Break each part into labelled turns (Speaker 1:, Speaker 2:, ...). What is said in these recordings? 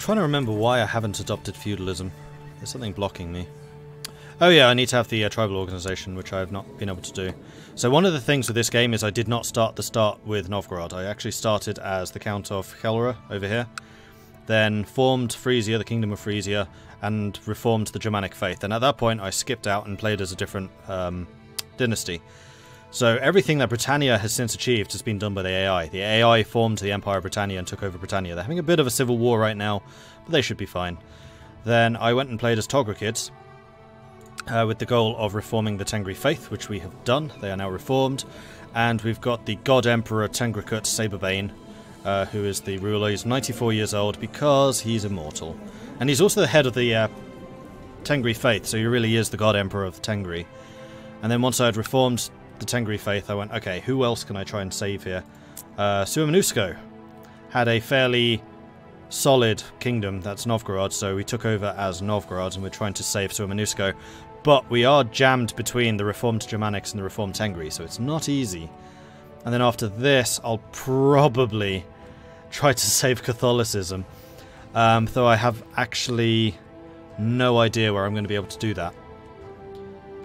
Speaker 1: trying to remember why I haven't adopted feudalism. There's something blocking me. Oh yeah, I need to have the tribal organisation, which I have not been able to do. So one of the things with this game is I did not start with Novgorod. I actually started as the Count of Gelre over here, then formed Frisia, the Kingdom of Frisia, and reformed the Germanic faith. And at that point I skipped out and played as a different dynasty. So everything that Britannia has since achieved has been done by the AI. The AI formed the Empire of Britannia and took over Britannia. They're having a bit of a civil war right now, but they should be fine. Then I went and played as Tograkids, with the goal of reforming the Tengri faith, which we have done. They are now reformed. And we've got the God Emperor Tengricut Saberbane, who is the ruler. He's 94 years old because he's immortal. And he's also the head of the Tengri faith, so he really is the God Emperor of Tengri. And then once I had reformed the Tengri faith, I went, okay, who else can I try and save here? Suomenusko had a fairly solid kingdom, that's Novgorod, so we took over as Novgorod and we're trying to save Suomenusko. But we are jammed between the reformed Germanics and the reformed Tengri, so it's not easy. And then after this, I'll probably try to save Catholicism, though I have actually no idea where I'm going to be able to do that.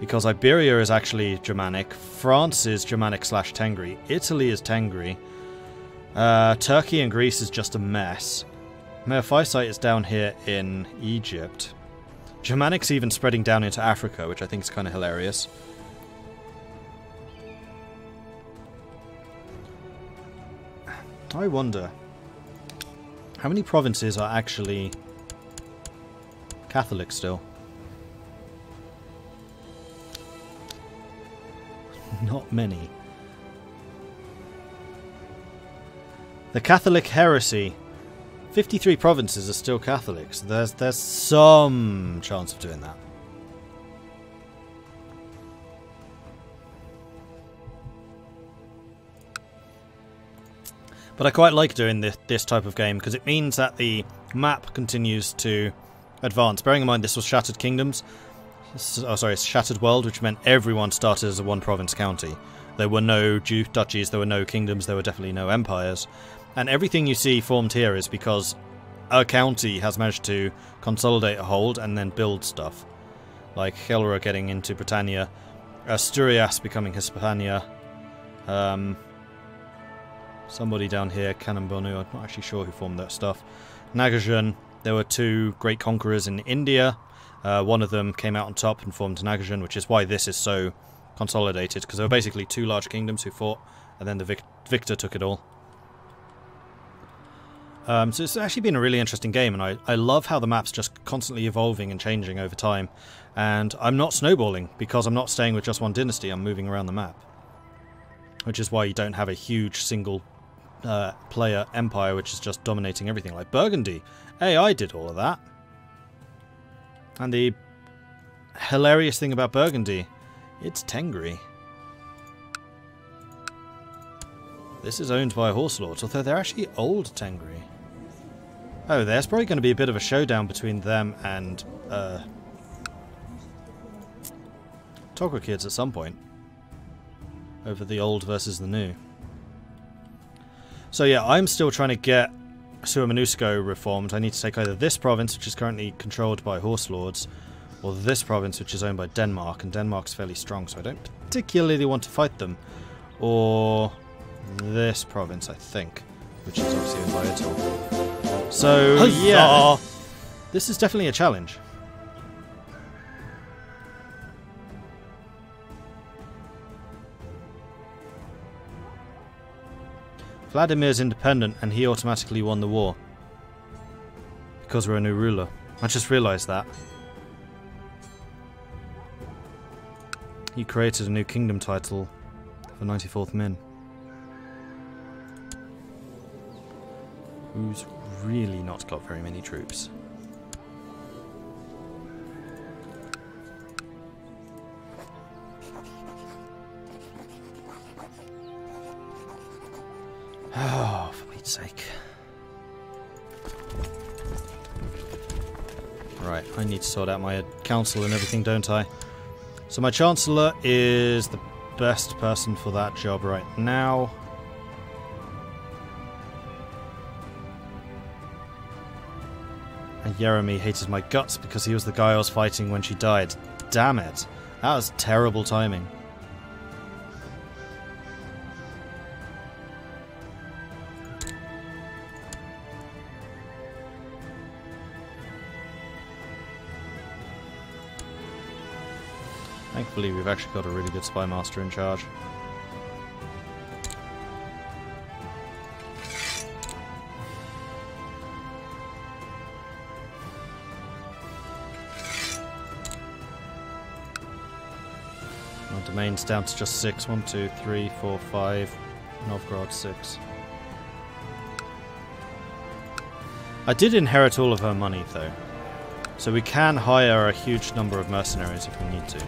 Speaker 1: Because Iberia is actually Germanic, France is Germanic/Tengri, Italy is Tengri, Turkey and Greece is just a mess. Mephysite is down here in Egypt. Germanic's even spreading down into Africa, which I think is kind of hilarious. I wonder how many provinces are actually Catholic still? Not many. The Catholic heresy. 53 provinces are still Catholics. There's some chance of doing that. But I quite like doing this type of game because it means that the map continues to advance. Bearing in mind this was Shattered Kingdoms. Oh, sorry, Shattered World, which meant everyone started as a one-province county. There were no duchies, there were no kingdoms, there were definitely no empires. And everything you see formed here is because a county has managed to consolidate a hold and then build stuff. Like Gelre getting into Britannia, Asturias becoming Hispania, somebody down here, Kanambonu, I'm not actually sure who formed that stuff. Nagajan, there were two great conquerors in India. One of them came out on top and formed Nagajan, which is why this is so consolidated, because there were basically two large kingdoms who fought, and then the victor took it all. So it's actually been a really interesting game, and I love how the map's just constantly evolving and changing over time. And I'm not snowballing, because I'm not staying with just one dynasty, I'm moving around the map. Which is why you don't have a huge single player empire which is just dominating everything, like Burgundy. AI did all of that. And the hilarious thing about Burgundy, it's Tengri. This is owned by horse lords, although they're actually old Tengri. Oh, there's probably going to be a bit of a showdown between them and Tograkids at some point. Over the old versus the new. So yeah, I'm still trying to get Suomenusko reformed. I need to take either this province, which is currently controlled by horse lords, or this province, which is owned by Denmark, and Denmark's fairly strong, so I don't particularly want to fight them. Or this province, I think, which is obviously owned by Italy. So yeah, this is definitely a challenge. Vladimir's independent and he automatically won the war. Because we're a new ruler. I just realised that. He created a new kingdom title for 94th Min. Who's really not got very many troops. Oh, for Pete's sake. Right, I need to sort out my council and everything, don't I? So my Chancellor is the best person for that job right now. And Jeremy hated my guts because he was the guy I was fighting when she died. Damn it. That was terrible timing. Thankfully, we've actually got a really good spy master in charge. Our domain's down to just 6. 1, 2, 3, 4, 5. Novgorod 6. I did inherit all of her money, though. So we can hire a huge number of mercenaries if we need to.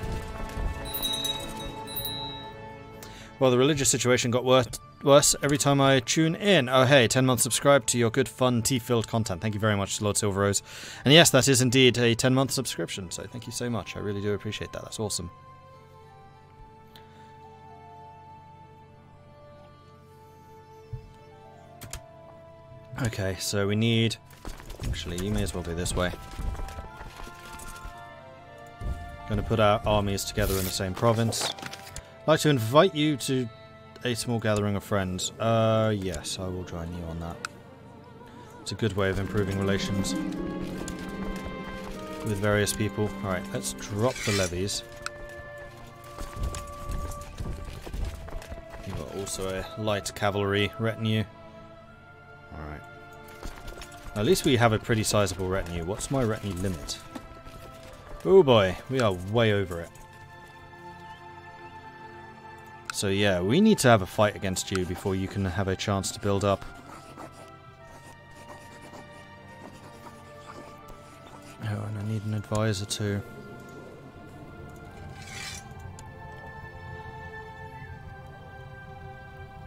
Speaker 1: Well, the religious situation got worse every time I tune in. Oh hey, 10 months subscribed to your good, fun, tea-filled content. Thank you very much, Lord Silverrose. And yes, that is indeed a 10-month subscription, so thank you so much. I really do appreciate that. That's awesome. Okay, so we need... Actually, you may as well go this way. Going to put our armies together in the same province. I'd like to invite you to a small gathering of friends. Yes, I will join you on that. It's a good way of improving relations with various people. Alright, let's drop the levies. You've got also a light cavalry retinue. Alright. At least we have a pretty sizable retinue. What's my retinue limit? Oh boy, we are way over it. So yeah, we need to have a fight against you before you can have a chance to build up. Oh, and I need an advisor too.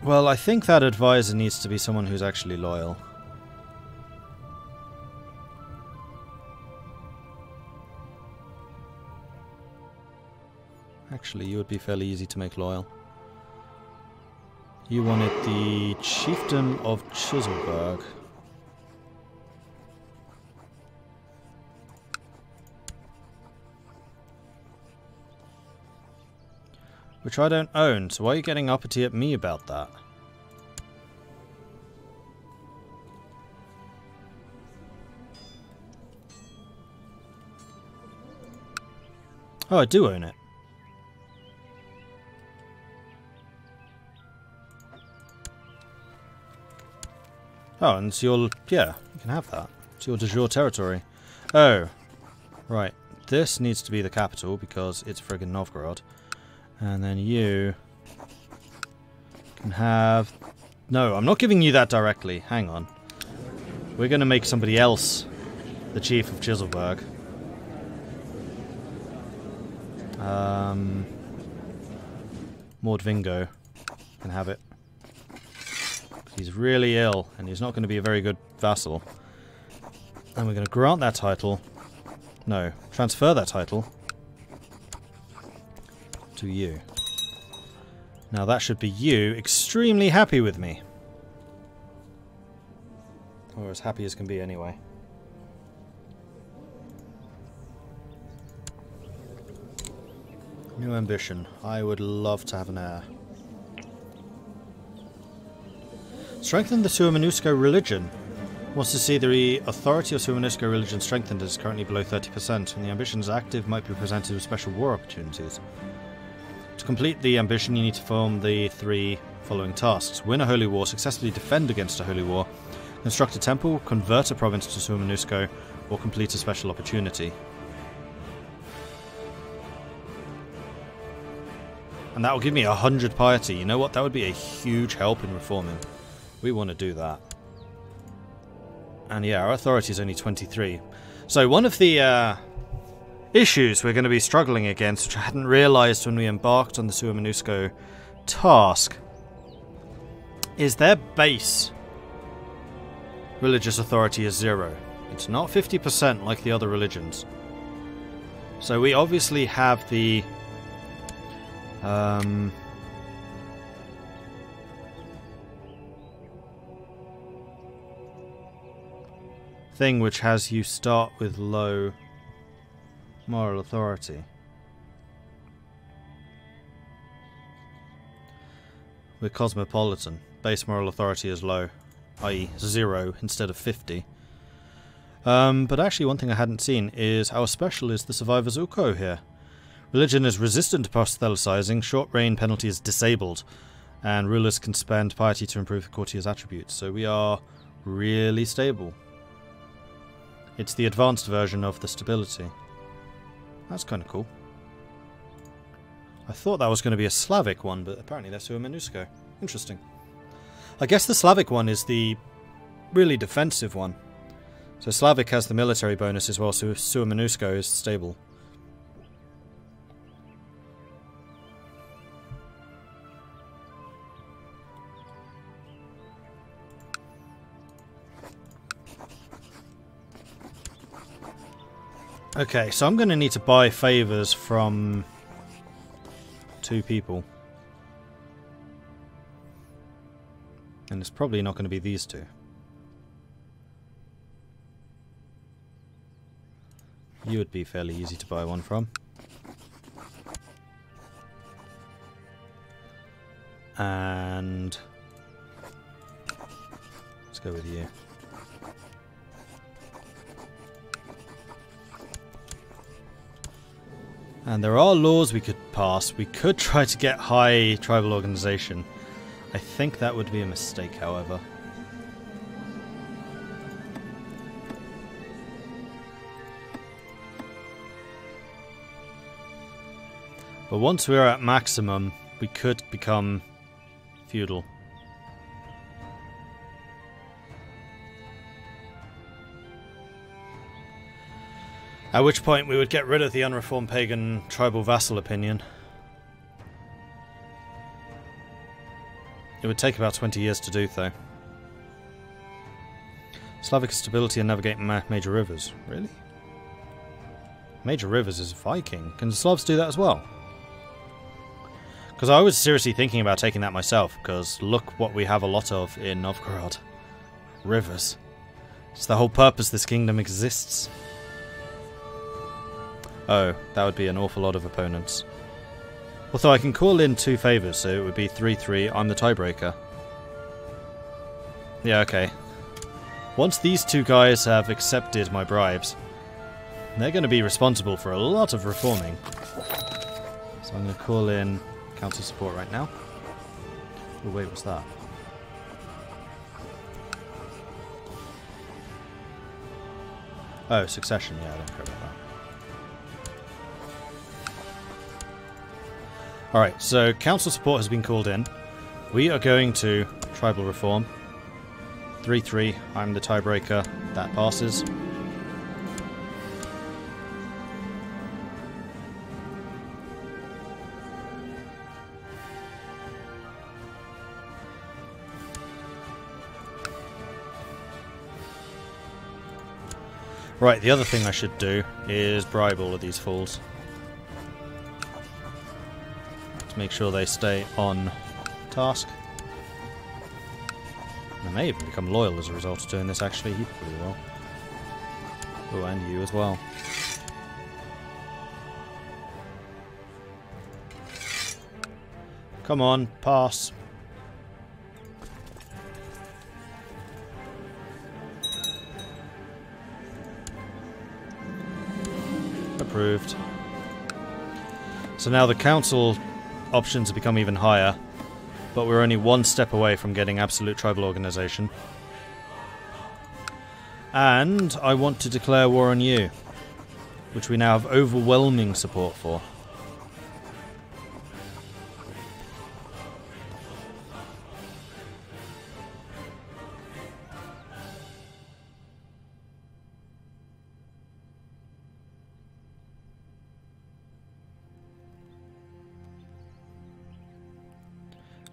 Speaker 1: Well, I think that advisor needs to be someone who's actually loyal. Actually, you would be fairly easy to make loyal. You wanted the Chieftain of Chiselberg. Which I don't own, so why are you getting uppity at me about that? Oh, I do own it. Oh, and it's your... yeah, you can have that. It's your de jure territory. Oh, right. This needs to be the capital because it's friggin' Novgorod. And then you can have... No, I'm not giving you that directly. Hang on. We're going to make somebody else the Chief of Chiselberg. Mordvingo can have it. He's really ill, and he's not going to be a very good vassal. And we're going to grant that title... No, transfer that title to you. Now that should be you extremely happy with me. Or as happy as can be anyway. New ambition. I would love to have an heir. Strengthen the Suomenusko religion. Wants to see the authority of Suomenusko religion strengthened as currently below 30%, and the ambition is active, might be presented with special war opportunities. To complete the ambition, you need to perform the 3 following tasks. Win a holy war, successfully defend against a holy war, construct a temple, convert a province to Suomenusko, or complete a special opportunity. And that will give me 100 piety. You know what? That would be a huge help in reforming. We want to do that. And yeah, our authority is only 23. So one of the issues we're going to be struggling against, which I hadn't realised when we embarked on the Suomenusko task, is their base religious authority is 0. It's not 50% like the other religions. So we obviously have the... thing which has you start with low moral authority. We're cosmopolitan. Base moral authority is low, i.e. 0 instead of 50. But actually one thing I hadn't seen is how special is the Survivor's Uko here. Religion is resistant to proselytizing, short reign penalty is disabled, and rulers can spend piety to improve the courtier's attributes. So we are really stable. It's the advanced version of the stability. That's kind of cool. I thought that was going to be a Slavic one, but apparently they're Suomenusko. Interesting. I guess the Slavic one is the really defensive one. So Slavic has the military bonus as well, so Suomenusko is stable. Okay, so I'm going to need to buy favours from 2 people. And it's probably not going to be these 2. You would be fairly easy to buy one from. And let's go with you. And there are laws we could pass. We could try to get high tribal organization. I think that would be a mistake, however. But once we're at maximum, we could become feudal. At which point we would get rid of the unreformed pagan tribal vassal opinion. It would take about 20 years to do, though. Slavic stability and navigate major rivers. Really? Major rivers is Viking. Can the Slavs do that as well? Because I was seriously thinking about taking that myself, because look what we have a lot of in Novgorod. Rivers. It's the whole purpose this kingdom exists. Oh, that would be an awful lot of opponents. Although I can call in 2 favours, so it would be 3-3. I'm the tiebreaker. Yeah, okay. Once these 2 guys have accepted my bribes, they're going to be responsible for a lot of reforming. So I'm going to call in council support right now. Oh, wait, what's that? Oh, succession. Yeah, I don't care about that. Alright, so council support has been called in. We are going to tribal reform. 3-3, I'm the tiebreaker. That passes. Right, the other thing I should do is bribe all of these fools. To make sure they stay on task. And they may even become loyal as a result of doing this, actually. You probably will. Oh, and you as well. Come on, pass. Approved. So now the council options have become even higher, but we're only 1 step away from getting absolute tribal organization. And I want to declare war on you, which we now have overwhelming support for.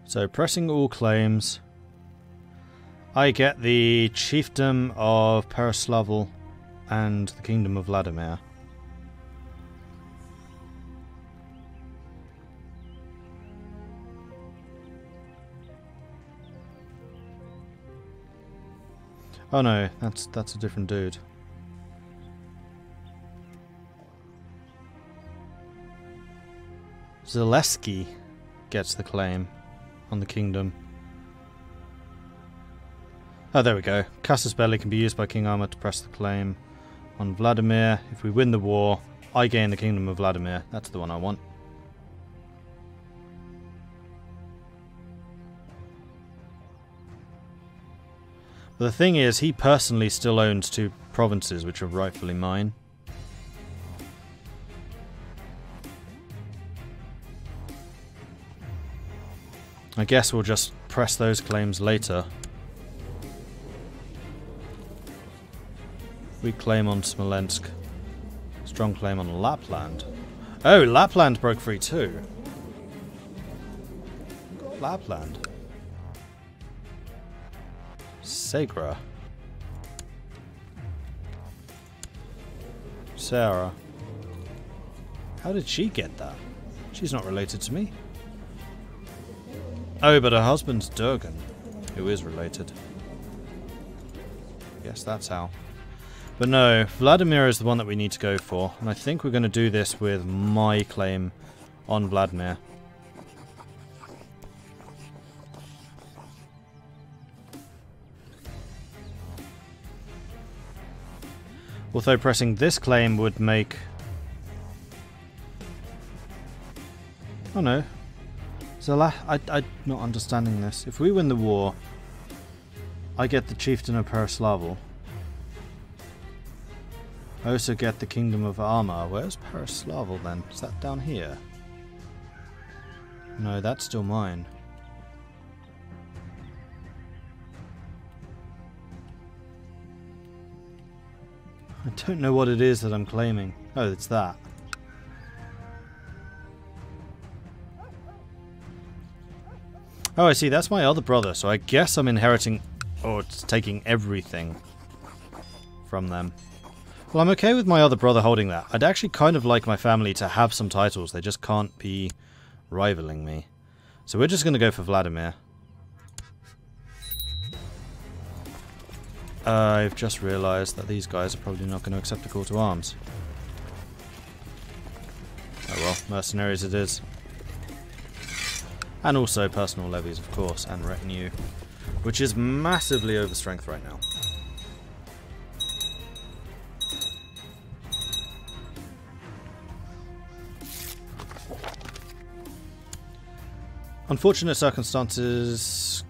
Speaker 1: So, pressing all claims, I get the chiefdom of Pereslavl and the kingdom of Vladimir. Oh no, that's a different dude. Zaleski gets the claim on the kingdom. Oh, there we go. Casus Belli can be used by King Armor to press the claim on Vladimir. If we win the war, I gain the kingdom of Vladimir. That's the one I want. But the thing is, he personally still owns 2 provinces which are rightfully mine. I guess we'll just press those claims later. We claim on Smolensk. Strong claim on Lapland. Oh, Lapland broke free too. Lapland. Sagra. Sarah. How did she get that? She's not related to me. Oh, but her husband's Durgan, who is related. Yes, that's how. But no, Vladimir is the one that we need to go for, and I think we're going to do this with my claim on Vladimir. Although pressing this claim would make... Oh no. I'm not understanding this. If we win the war, I get the chieftain of Pereslavel. I also get the kingdom of Armor. Where's Pereslavel then? Is that down here? No, that's still mine. I don't know what it is that I'm claiming. Oh, it's that. Oh, I see. That's my other brother. So I guess I'm inheriting... or it's taking everything from them. Well, I'm okay with my other brother holding that. I'd actually kind of like my family to have some titles. They just can't be rivaling me. So we're just going to go for Vladimir. I've just realised that these guys are probably not going to accept a call to arms. Oh well, mercenaries it is. And also personal levies, of course, and retinue, which is massively overstrength right now. Unfortunate circumstances,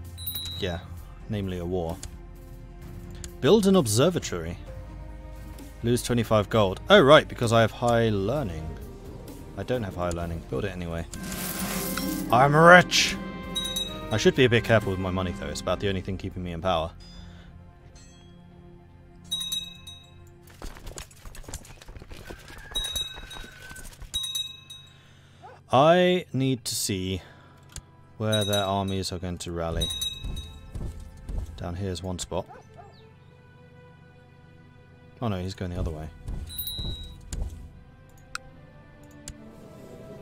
Speaker 1: yeah, namely a war. Build an observatory. Lose 25 gold. Oh right, because I have high learning. I don't have high learning. Build it anyway. I'm rich! I should be a bit careful with my money though. It's about the only thing keeping me in power. I need to see where their armies are going to rally. Down here's one spot. Oh no, he's going the other way.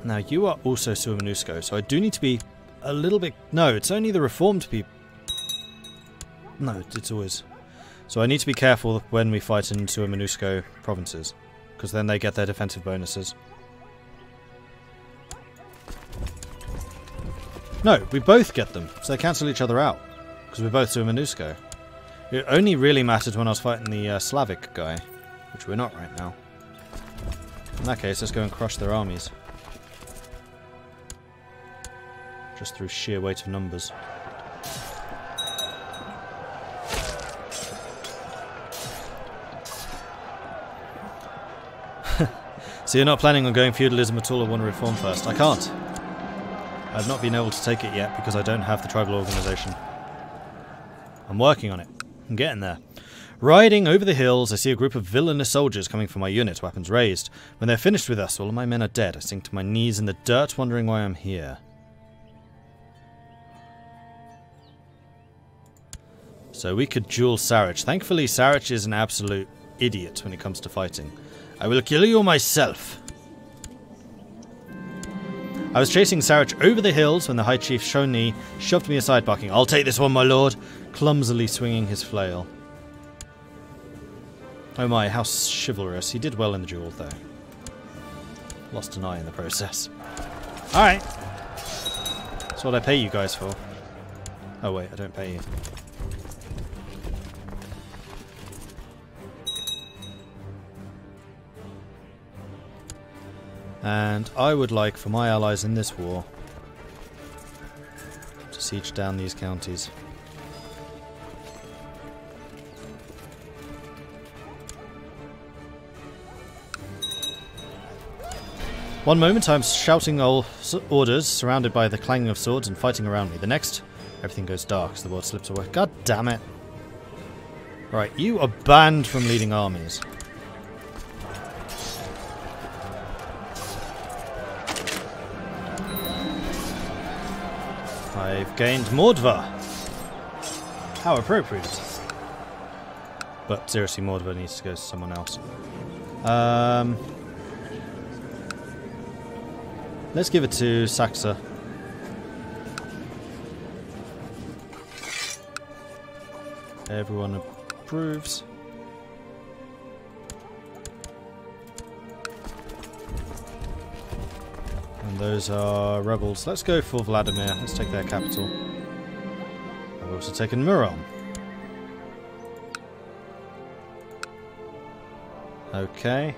Speaker 1: Now you are also Suomenusko, so I do need to be a little bit... No, it's only the reformed people. No, it's always... So I need to be careful when we fight in Suomenusko provinces, because then they get their defensive bonuses. No, we both get them, so they cancel each other out, because we're both Suomenusko. It only really mattered when I was fighting the Slavic guy, which we're not right now. In that case, let's go and crush their armies. Just through sheer weight of numbers. So you're not planning on going feudalism at all, or want to reform first? I can't. I've not been able to take it yet because I don't have the tribal organisation. I'm working on it. I'm getting there. Riding over the hills, I see a group of villainous soldiers coming for my unit, weapons raised. When they're finished with us, all of my men are dead. I sink to my knees in the dirt, wondering why I'm here. So we could duel Sarich. Thankfully, Sarich is an absolute idiot when it comes to fighting. I will kill you myself. I was chasing Sarich over the hills when the High Chief Shoni shoved me aside, barking, "I'll take this one, my lord," clumsily swinging his flail. Oh my, how chivalrous. He did well in the duel, though. Lost an eye in the process. Alright. That's what I pay you guys for. Oh wait, I don't pay you. And I would like for my allies in this war to siege down these counties. One moment I'm shouting orders, surrounded by the clanging of swords and fighting around me. The next, everything goes dark as the world slips away. God damn it. Right, you are banned from leading armies. I've gained Mordva. How appropriate. But seriously, Mordva needs to go to someone else. Let's give it to Saxa. Everyone approves. And those are rebels. Let's go for Vladimir. Let's take their capital. I've also taken Murom. Okay.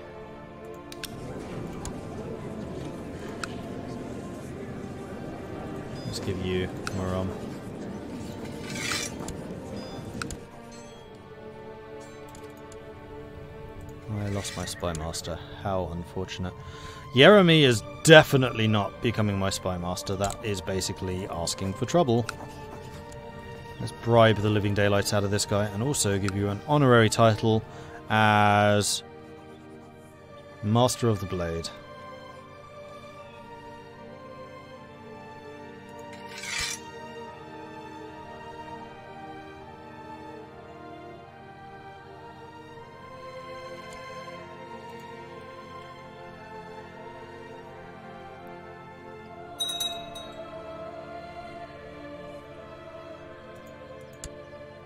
Speaker 1: Let's give you Murom. I lost my spy master. How unfortunate. Jeremy is definitely not becoming my spy master. That is basically asking for trouble. Let's bribe the living daylights out of this guy and also give you an honorary title as Master of the Blade.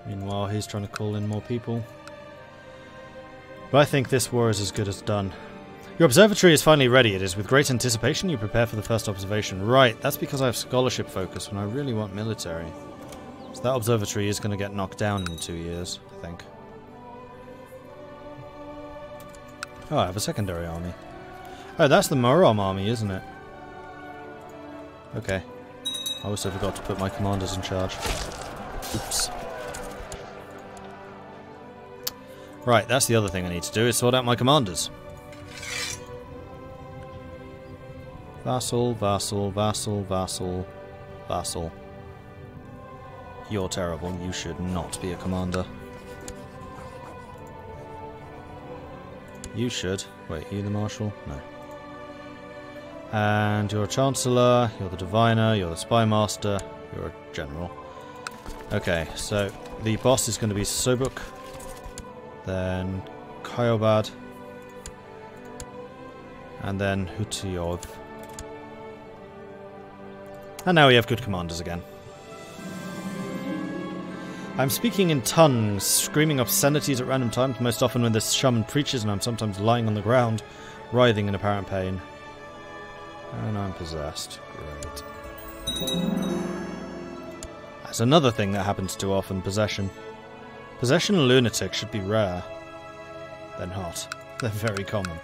Speaker 1: Meanwhile, he's trying to call in more people. But I think this war is as good as done. Your observatory is finally ready. It is with great anticipation you prepare for the first observation. Right, that's because I have scholarship focus when I really want military. So that observatory is going to get knocked down in 2 years, I think. Oh, I have a secondary army. Oh, that's the Murom army, isn't it? Okay. I also forgot to put my commanders in charge. Oops. Right, that's the other thing I need to do, is sort out my commanders. Vassal, vassal, vassal, vassal, vassal. You're terrible. You should not be a commander. You should. Wait, you the marshal? No. And you're a chancellor, you're the diviner, you're the spy master, you're a general. Okay, so the boss is going to be Sobuk. Then Kyobad, and then Hutiyov. And now we have good commanders again. I'm speaking in tongues, screaming obscenities at random times, most often when the shaman preaches, and I'm sometimes lying on the ground, writhing in apparent pain. And I'm possessed. Great. That's another thing that happens too often, possession. Possession and lunatic should be rare. They're not. They're very common.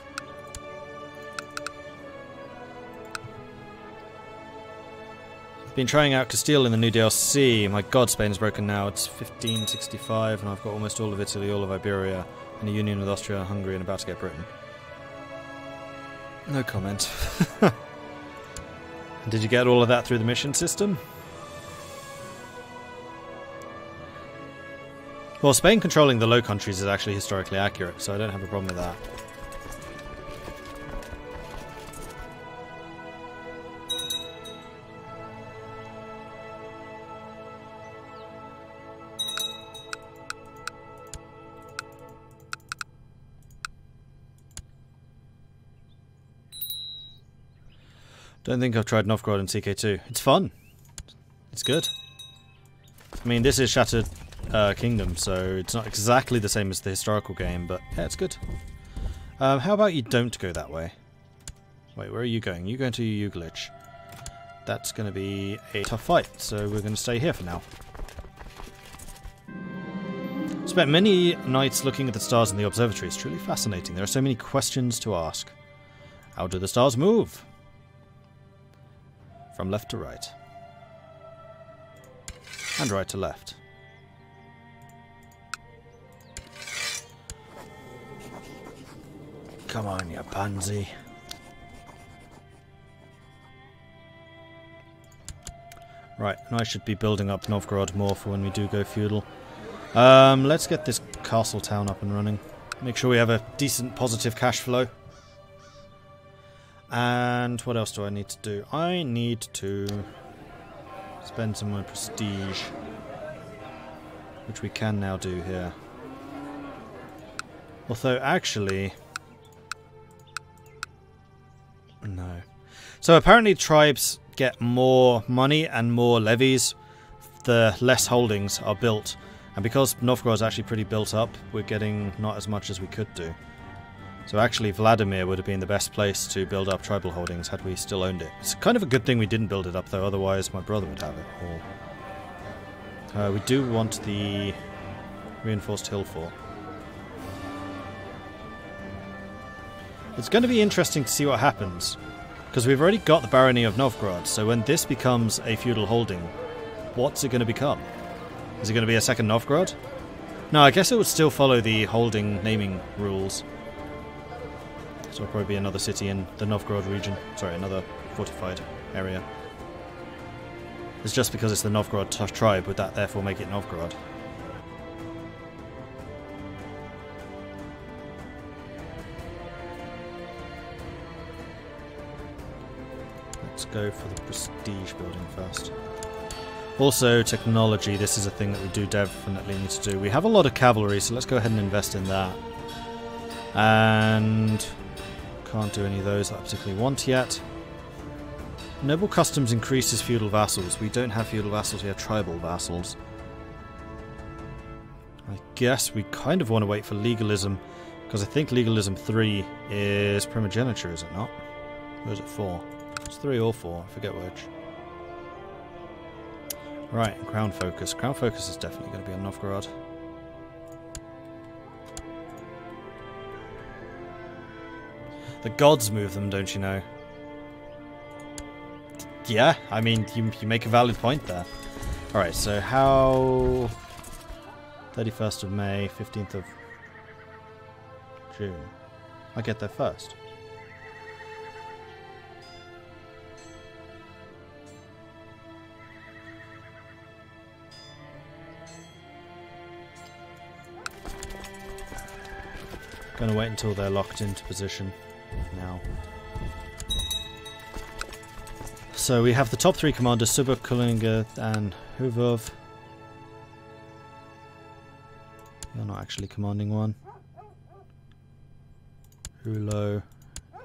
Speaker 1: I've been trying out Castile in the new DLC. My god, Spain is broken now. It's 1565 and I've got almost all of Italy, all of Iberia, and a union with Austria and Hungary and about to get Britain. No comment. Did you get all of that through the mission system? Well, Spain controlling the Low Countries is actually historically accurate, so I don't have a problem with that. Don't think I've tried Novgorod in CK2. It's fun. It's good. I mean, this is shattered kingdom, so it's not exactly the same as the historical game, but yeah, it's good. How about you don't go that way? Wait, where are you going? You're going to Uglitch. That's going to be a tough fight, so we're going to stay here for now. Spent many nights looking at the stars in the observatory. It's truly fascinating. There are so many questions to ask. How do the stars move? From left to right. And right to left. Come on, you pansy. Right, and I should be building up Novgorod more for when we do go feudal. Let's get this castle town up and running. Make sure we have a decent positive cash flow. And what else do I need to do? I need to spend some of my prestige, which we can now do here. Although, actually... no. So apparently tribes get more money and more levies the less holdings are built. And because Novgorod's actually pretty built up, we're getting not as much as we could do. So actually Vladimir would have been the best place to build up tribal holdings had we still owned it. It's kind of a good thing we didn't build it up though, otherwise my brother would have it all. We do want the reinforced hill fort. It's going to be interesting to see what happens, because we've already got the barony of Novgorod, so when this becomes a feudal holding, what's it going to become? Is it going to be a second Novgorod? No, I guess it would still follow the holding naming rules. So it'll probably be another city in the Novgorod region. Sorry, another fortified area. It's just because it's the Novgorod tribe, would that therefore make it Novgorod? Let's go for the prestige building first. Also, technology, this is a thing that we do definitely need to do. We have a lot of cavalry, so let's go ahead and invest in that. And can't do any of those that I particularly want yet. Noble customs increases feudal vassals. We don't have feudal vassals, we have tribal vassals. I guess we kind of want to wait for legalism, because I think legalism 3 is primogeniture, is it not? Or is it 4? It's 3 or 4, I forget which. Right, Crown Focus. Crown Focus is definitely going to be on Novgorod. The gods move them, don't you know? Yeah, I mean, you make a valid point there. Alright, so how... 31st of May, 15th of June. I get there first. Gonna wait until they're locked into position now. So we have the top 3 commanders, Suba, Kulinga, and Huvov. You're not actually commanding one. Hulo,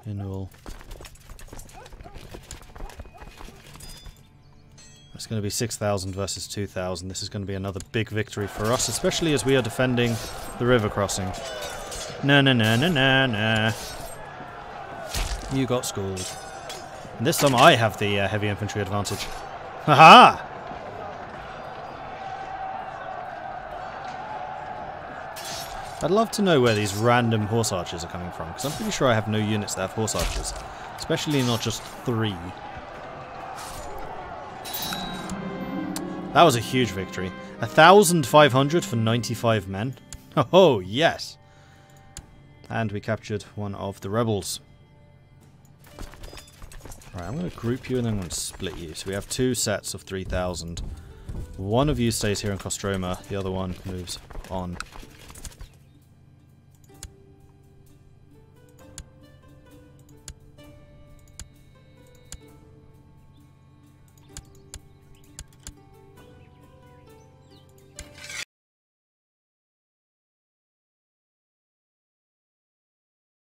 Speaker 1: Inul. It's going to be 6,000 versus 2,000. This is going to be another big victory for us, especially as we are defending the river crossing. No, no, no, no, no, no. You got schooled. And this time I have the heavy infantry advantage. Haha! I'd love to know where these random horse archers are coming from, because I'm pretty sure I have no units that have horse archers. Especially not just 3. That was a huge victory. 1,500 for 95 men. Oh, yes! And we captured one of the rebels. Right, I'm going to group you and then I'm going to split you. So we have 2 sets of 3,000. One of you stays here in Kostroma, the other one moves on.